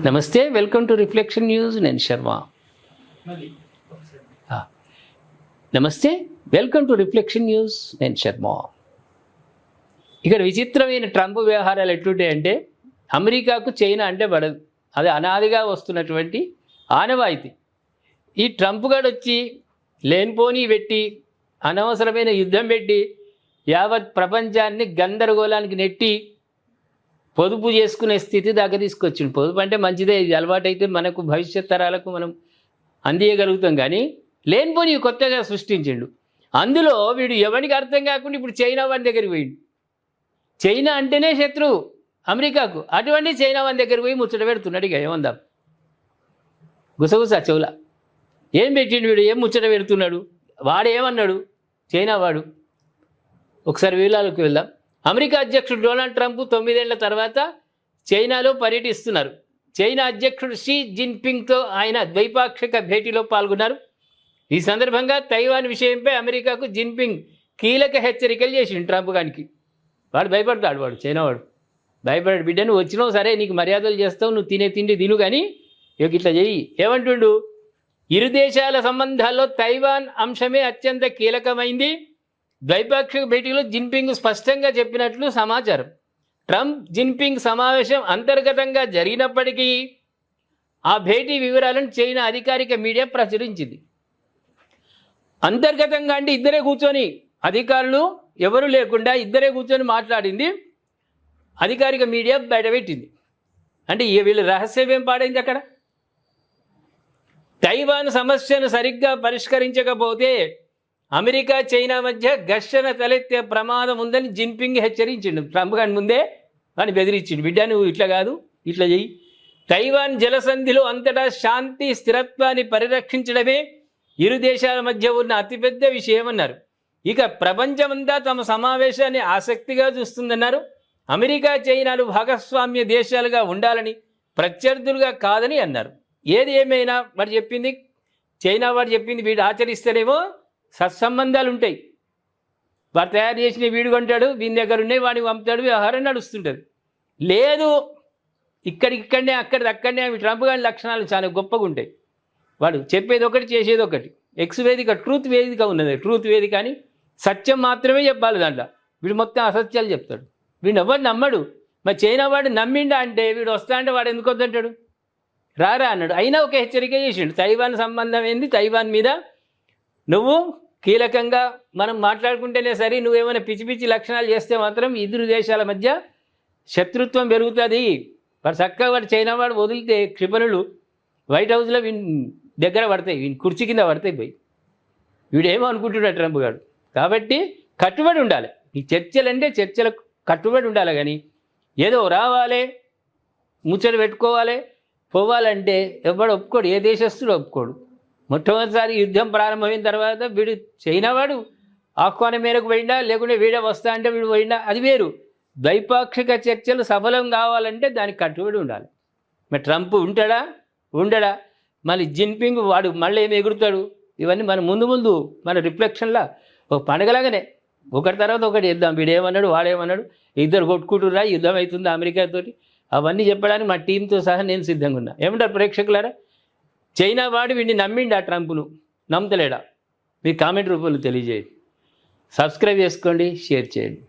నమస్తే, welcome to reflection news. నేను శర్మ. నమస్తే, వెల్కమ్ టు రిఫ్లెక్షన్ న్యూస్. నేను శర్మ. ఇక్కడ విచిత్రమైన ట్రంప్ వ్యవహారాలు ఎట్లుంటాయంటే, అమెరికాకు చైనా అంటే పడదు. అది అనాదిగా వస్తున్నటువంటి ఆనవాయితీ. ఈ ట్రంప్ గారు వచ్చి లేనిపోని పెట్టి అనవసరమైన యుద్ధం పెట్టి యావత్ ప్రపంచాన్ని గందరగోళానికి నెట్టి పొదుపు చేసుకునే స్థితి దాకా తీసుకొచ్చిండు. పొదుపు అంటే మంచిదే, ఇది అలవాటైతే మనకు భవిష్యత్ తరాలకు మనం అందియగలుగుతాం. కానీ లేనిపోని కొత్తగా సృష్టించిండు. అందులో వీడు ఎవరికి అర్థం కాకుండా ఇప్పుడు చైనా వాడి దగ్గరికి పోయిండు. చైనా అంటేనే శత్రువు అమెరికాకు. అటువంటి చైనా వాడి దగ్గరికి పోయి ముచ్చట పెడుతున్నాడు. ఇక ఏమందాం, గుసగుస చెవుల ఏం పెట్టిండు వీడు, ఏం ముచ్చట పెడుతున్నాడు, వాడు ఏమన్నాడు చైనా వాడు. ఒకసారి వివరాలకు వెళ్దాం. అమెరికా అధ్యక్షుడు డొనాల్డ్ ట్రంప్ 9 ఏళ్ల తర్వాత చైనాలో పర్యటిస్తున్నారు. చైనా అధ్యక్షుడు షీ జిన్పింగ్తో ఆయన ద్వైపాక్షిక భేటీలో పాల్గొన్నారు. ఈ సందర్భంగా తైవాన్ విషయంపై అమెరికాకు జిన్పింగ్ కీలక హెచ్చరికలు చేసిండు ట్రంప్ గారికి. వాడు భయపడతాడు, వాడు చైనా వాడు భయపడాడు. బిడ్డ నువ్వు వచ్చినావు సరే, నీకు మర్యాదలు చేస్తావు, నువ్వు తినే తిండి తిను, కానీ ఇక ఇట్లా చెయ్యి. ఏమంటుండు, ఇరు దేశాల సంబంధాల్లో తైవాన్ అంశమే అత్యంత కీలకమైంది. ద్వైపాక్షిక భేటీలో జిన్పింగ్ స్పష్టంగా చెప్పినట్లు సమాచారం. ట్రంప్ జిన్పింగ్ సమావేశం అంతర్గతంగా జరిగినప్పటికీ ఆ భేటీ వివరాలను చైనా అధికారిక మీడియా ప్రచురించింది. అంతర్గతంగా అంటే ఇద్దరే కూర్చొని, అధికారులు ఎవరు లేకుండా ఇద్దరే కూర్చొని మాట్లాడింది అధికారిక మీడియా బయటపెట్టింది. అంటే వీళ్ళ రహస్యం ఏం పాడైంది అక్కడ. తైవాన్ సమస్యను సరిగ్గా పరిష్కరించకపోతే అమెరికా చైనా మధ్య ఘర్షణ తలెత్తే ప్రమాదం ఉందని జిన్పింగ్ హెచ్చరించిండు. ట్రంప్ గారి ముందే అని బెదిరించిండు, బిడ్డ నువ్వు ఇట్లా కాదు, ఇట్లా చెయ్యి. తైవాన్ జలసంధిలో అంతటా శాంతి స్థిరత్వాన్ని పరిరక్షించడమే ఇరు దేశాల మధ్య ఉన్న అతిపెద్ద విషయం అన్నారు. ఇక ప్రపంచమంతా తమ సమావేశాన్ని ఆసక్తిగా చూస్తుందన్నారు. అమెరికా చైనాలు భాగస్వామ్య దేశాలుగా ఉండాలని, ప్రత్యర్థులుగా కాదని అన్నారు. ఏది ఏమైనా వాడు చెప్పింది, చైనా వాడు చెప్పింది వీడు ఆచరిస్తేనేమో సత్సంబంధాలు ఉంటాయి. వాడు తయారు చేసిన వీడు కొంటాడు, వీని దగ్గర ఉన్నాయి వాడిని పంపుతాడు, వ్యవహారం నడుస్తుంటుంది. లేదు ఇక్కడిక్కడనే అక్కడనే ట్రంప్ గారి లక్షణాలు చాలా గొప్పగా ఉంటాయి. వాడు చెప్పేది ఒకటి చేసేది ఒకటి. ఎక్స్ వేదిక, ట్రూత్ వేదిక ఉన్నది. ట్రూత్ వేదిక అని సత్యం మాత్రమే చెప్పాలి. దాంట్లో వీడు మొత్తం అసత్యాలు చెప్తాడు. వీడు ఎవరు నమ్మడు. మరి చైనా వాడు నమ్మిండా అంటే వీడు వస్తా అంటే వాడు ఎందుకు వద్దంటాడు, రారా అన్నాడు. అయినా ఒక హెచ్చరిక చేసిండు, తైవాన్ సంబంధం ఏంది, తైవాన్ మీద నువ్వు కీలకంగా మనం మాట్లాడుకుంటేనే సరే, నువ్వేమైనా పిచ్చి పిచ్చి లక్షణాలు చేస్తే మాత్రం ఇద్దరు దేశాల మధ్య శత్రుత్వం పెరుగుతుంది. వాడు చక్కగా వాడు చైనా వాడు వదిలితే క్షిపణులు వైట్ హౌస్లో వీని దగ్గర పడతాయి, వీని కుర్చీ కింద పడతాయి పోయి. వీడేమో అనుకుంటున్నాడు ట్రంప్ గారు. కాబట్టి కట్టుబడి ఉండాలి. ఈ చర్చలంటే చర్చలకు కట్టుబడి ఉండాలి. కానీ ఏదో రావాలి, ముచ్చట పెట్టుకోవాలి, పోవాలంటే ఎవడు ఒప్పుకోడు, ఏ దేశస్తుడు ఒప్పుకోడు. మొట్టమొదటిసారి యుద్ధం ప్రారంభమైన తర్వాత వీడు చైనా వాడు ఆహ్వానం మేరకు పోయిందా, లేకుంటే వీడే వస్తా అంటే వీడు పోయిందా, అది వేరు. ద్వైపాక్షిక చర్చలు సఫలం కావాలంటే దానికి కట్టుబడి ఉండాలి. మరి ట్రంప్ ఉంటాడా, ఉండడా, మళ్ళీ జిన్పింగ్ వాడు మళ్ళీ ఏమి ఎగురుతాడు, ఇవన్నీ మన ముందు మన రిఫ్లెక్షన్లా ఒక పండగలాగానే ఒకటి తర్వాత ఒకటి చేద్దాం. వీడేమన్నాడు వాడేమన్నాడు, ఇద్దరు కొట్టుకుంటురా, యుద్ధం అవుతుంది అమెరికాతోటి, అవన్నీ చెప్పడానికి మా టీంతో సహా నేను సిద్ధంగా ఉన్నా. ఏమంటారు ప్రేక్షకులారా? చైనా వాడు వీడిని నమ్మిండా, ట్రంప్ను నమ్మతలేడా? మీ కామెంట్ రూపంలో తెలియజేయండి. సబ్స్క్రైబ్ చేసుకోండి, షేర్ చేయండి.